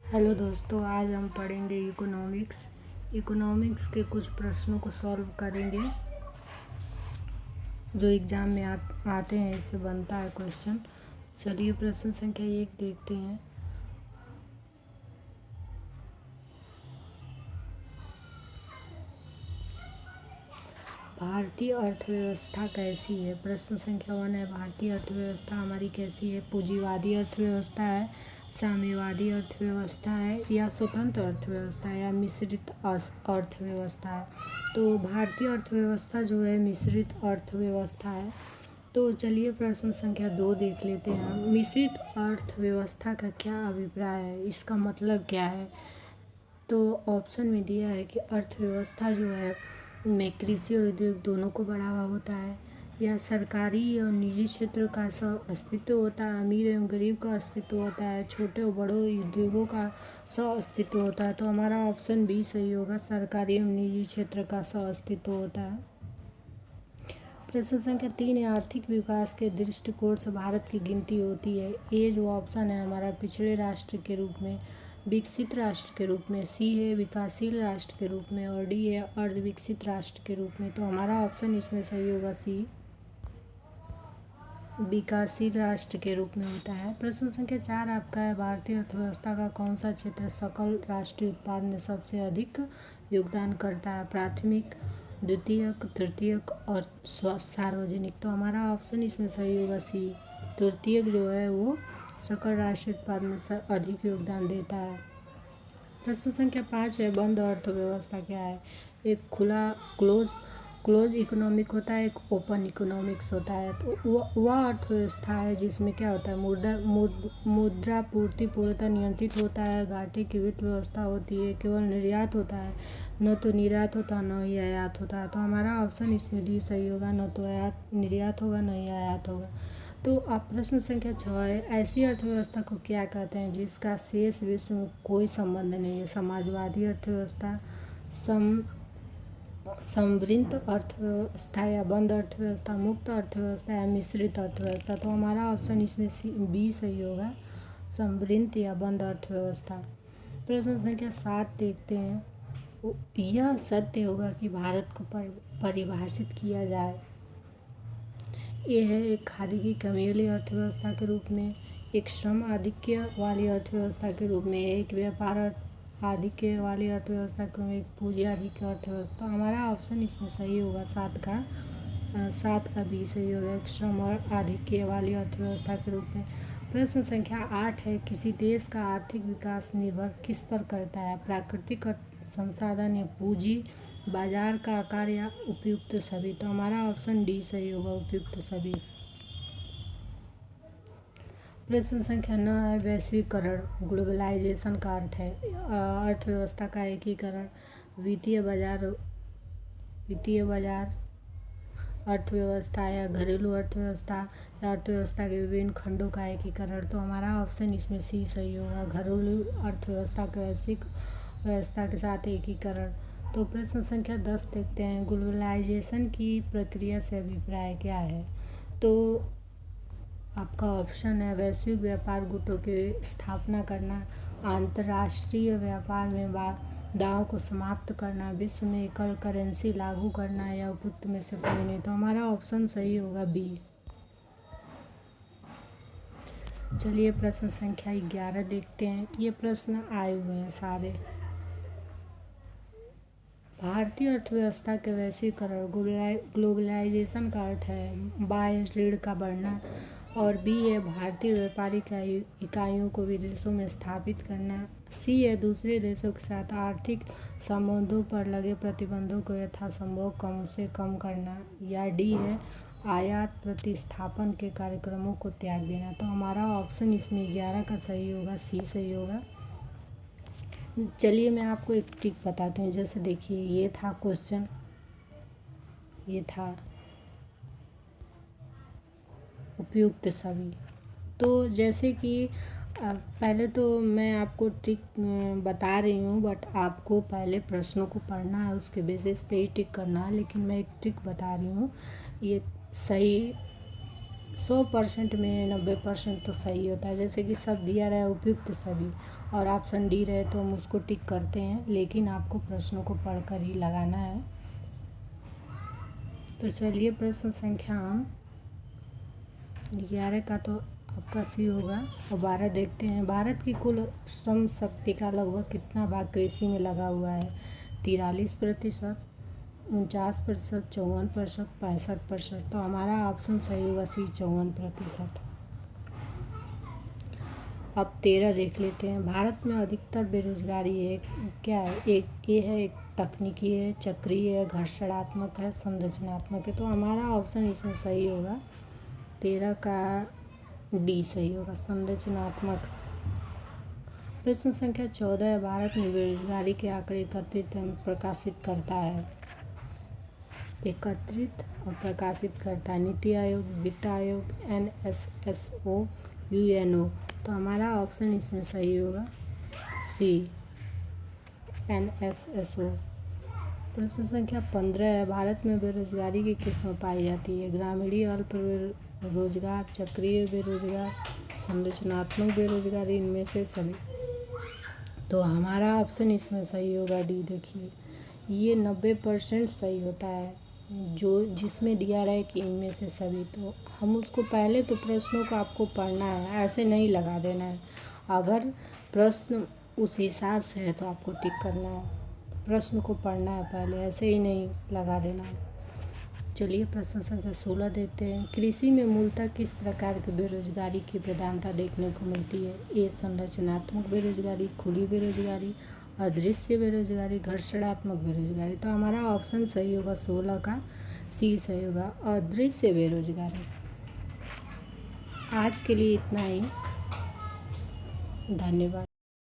Hello दोस्तों, आज हम पढ़ेंगे इकोनॉमिक्स के कुछ प्रश्नों को सॉल्व करेंगे जो एग्ज़ाम में आते हैं। इससे बनता है क्वेश्चन। चलिए प्रश्न संख्या 1 देखते हैं। भारतीय अर्थव्यवस्था कैसी है। प्रश्न संख्या 1 है, भारतीय अर्थव्यवस्था हमारी कैसी है। पूंजीवादी अर्थव्यवस्था है, साम्यवादी अर्थव्यवस्था है, या स्वतंत्र अर्थव्यवस्था है, या मिश्रित अर्थव्यवस्था है। तो भारतीय अर्थव्यवस्था जो है मिश्रित अर्थव्यवस्था है। तो चलिए प्रश्न संख्या 2 देख लेते हैं। मिश्रित अर्थव्यवस्था का क्या अभिप्राय है, इसका मतलब क्या है। तो ऑप्शन में दिया है कि अर्थव्यवस्था जो है में कृषि और उद्योग दोनों को बढ़ावा होता है, या सरकारी और निजी क्षेत्र का सह अस्तित्व होता है, अमीर एवं गरीब का अस्तित्व होता है, छोटे और बड़ों उद्योगों का सह अस्तित्व होता है। तो हमारा ऑप्शन बी सही होगा, सरकारी एवं निजी क्षेत्र का सह अस्तित्व होता है। प्रश्न संख्या 3 है, आर्थिक विकास के दृष्टिकोण से भारत की गिनती होती है। ए जो ऑप्शन है हमारा पिछड़े राष्ट्र के रूप में, विकसित राष्ट्र के रूप में, सी है विकासशील राष्ट्र के रूप में, और डी है अर्ध विकसित राष्ट्र के रूप में। तो हमारा ऑप्शन इसमें सही होगा सी, विकासशील राष्ट्र के रूप में होता है। प्रश्न संख्या 4 आपका है, भारतीय अर्थव्यवस्था का कौन सा क्षेत्र सकल राष्ट्रीय उत्पाद में सबसे अधिक योगदान करता है। प्राथमिक, द्वितीयक, तृतीयक और सार्वजनिक। तो हमारा ऑप्शन इसमें सही होगा सी, तृतीयक जो है वो सकल राष्ट्रीय उत्पाद में अधिक योगदान देता है। प्रश्न संख्या 5 है, बंद अर्थव्यवस्था क्या है। एक खुला क्लोज इकोनॉमिक होता है, एक ओपन इकोनॉमिक्स होता है। तो वह अर्थव्यवस्था है जिसमें क्या होता है, मुद्रा पूर्ति पूर्णतः नियंत्रित होता है, घाटे की वित्त व्यवस्था होती है, केवल निर्यात होता है, न तो निर्यात होता न ही आयात होता है। तो हमारा ऑप्शन इसमें डी सही होगा, न तो निर्यात होगा न ही आयात होगा। तो आप प्रश्न संख्या 6 है, ऐसी अर्थव्यवस्था को क्या कहते हैं जिसका शेष विश्व में कोई संबंध नहीं है। समाजवादी अर्थव्यवस्था, समृद्ध अर्थव्यवस्था, या बंद अर्थव्यवस्था, मुक्त अर्थव्यवस्था, या मिश्रित अर्थव्यवस्था। तो हमारा ऑप्शन इसमें बी सही होगा, समृद्ध या बंद अर्थव्यवस्था। प्रश्न संख्या 7 देखते हैं। यह सत्य होगा कि भारत को परिभाषित किया जाए। ये है एक खादी की कमी वाली अर्थव्यवस्था के रूप में, एक श्रम आधिक्य वाली अर्थव्यवस्था के रूप में, एक व्यापार आधिक्य वाली अर्थव्यवस्था के रूप में, एक पूंजी आधिक्य अर्थव्यवस्था। हमारा ऑप्शन इसमें सही होगा, 7 का बी सही होगा, एक श्रम और आधिक्य वाली अर्थव्यवस्था के रूप में। प्रश्न संख्या 8 है, किसी देश का आर्थिक विकास निर्भर किस पर करता है। प्राकृतिक संसाधन, या पूंजी बाजार का आकार, या उपयुक्त सभी। तो हमारा ऑप्शन डी सही होगा, उपयुक्त सभी। प्रश्न संख्या 9 है, वैश्वीकरण ग्लोबलाइजेशन का अर्थ है अर्थव्यवस्था का एकीकरण, वित्तीय बाजार अर्थव्यवस्था, या घरेलू अर्थव्यवस्था, या अर्थव्यवस्था के विभिन्न खंडों का एकीकरण। तो हमारा ऑप्शन इसमें सी सही होगा, घरेलू अर्थव्यवस्था के वैश्विक व्यवस्था के साथ एकीकरण। तो प्रश्न संख्या 10 देखते हैं, ग्लोबलाइजेशन की प्रक्रिया से अभिप्राय क्या है। तो आपका ऑप्शन है, वैश्विक व्यापार गुटों की स्थापना करना, अंतर्राष्ट्रीय व्यापार में बाधाओं को समाप्त करना, विश्व में एकल करेंसी लागू करना, या उपयुक्त में से कोई नहीं। तो हमारा ऑप्शन सही होगा बी। चलिए प्रश्न संख्या 11 देखते हैं। ये प्रश्न आए हुए हैं सारे। भारतीय अर्थव्यवस्था के वैश्वीकरण ग्लोबलाइजेशन का अर्थ है बाह्य ऋण का बढ़ना, और बी है भारतीय व्यापारिक इकाइयों को विदेशों में स्थापित करना, सी है दूसरे देशों के साथ आर्थिक संबंधों पर लगे प्रतिबंधों को यथासंभव कम से कम करना, या डी है आयात प्रतिस्थापन के कार्यक्रमों को त्याग देना। तो हमारा ऑप्शन इसमें 11 का सही होगा, सी सही होगा। चलिए मैं आपको एक ट्रिक बताती हूँ। जैसे देखिए, ये था क्वेश्चन, ये था उपयुक्त सभी। तो जैसे कि पहले तो मैं आपको ट्रिक बता रही हूँ, बट आपको पहले प्रश्नों को पढ़ना है, उसके बेसिस पे ही टिक करना है। लेकिन मैं एक ट्रिक बता रही हूँ, ये सही 100% में 90% तो सही होता है। जैसे कि सब दिया रहा है उपयुक्त सभी, और ऑप्शन डी रहे तो हम उसको टिक करते हैं, लेकिन आपको प्रश्नों को पढ़कर ही लगाना है। तो चलिए प्रश्न संख्या हम 11 का तो आपका सी होगा और 12 देखते हैं। भारत की कुल श्रम शक्ति का लगभग कितना भाग कृषि में लगा हुआ है? 43%, 49%, 54%, 65%। तो हमारा ऑप्शन सही होगा सी 54%। अब 13 देख लेते हैं। भारत में अधिकतर बेरोजगारी है क्या है? एक ये है, एक तकनीकी है, चक्रीय है, घर्षणात्मक है, संरचनात्मक है। तो हमारा ऑप्शन इसमें सही होगा 13 का डी सही होगा, संरचनात्मक। प्रश्न संख्या 14 है। भारत में बेरोजगारी के आंकड़े एकत्रित एवं प्रकाशित करता है। एकत्रित और प्रकाशित करता है नीति आयोग, वित्त आयोग, NSSO, UNO। तो हमारा ऑप्शन इसमें सही होगा सी NSSO। प्रश्न संख्या 15 है। भारत में बेरोजगारी की किस्में पाई जाती है? ग्रामीण अल्प रोजगार, चक्रीय बेरोजगार, संरचनात्मक बेरोजगारी, इनमें से सभी। तो हमारा ऑप्शन इसमें सही होगा डी। देखिए ये 90% सही होता है, जो जिसमें दिया रहा है कि इनमें से सभी। तो हम उसको पहले तो प्रश्नों को आपको पढ़ना है, ऐसे नहीं लगा देना है। अगर प्रश्न उस हिसाब से है तो आपको टिक करना है, प्रश्न को पढ़ना है पहले, ऐसे ही नहीं लगा देना है। चलिए प्रश्न संख्या 16 देखते हैं। कृषि में मूलतः किस प्रकार की बेरोजगारी की प्रधानता देखने को मिलती है? ए संरचनात्मक बेरोजगारी, खुली बेरोजगारी, अदृश्य बेरोजगारी, घर्षणात्मक बेरोजगारी। तो हमारा ऑप्शन सही होगा 16 का सी सही होगा, अदृश्य बेरोजगारी। आज के लिए इतना ही, धन्यवाद।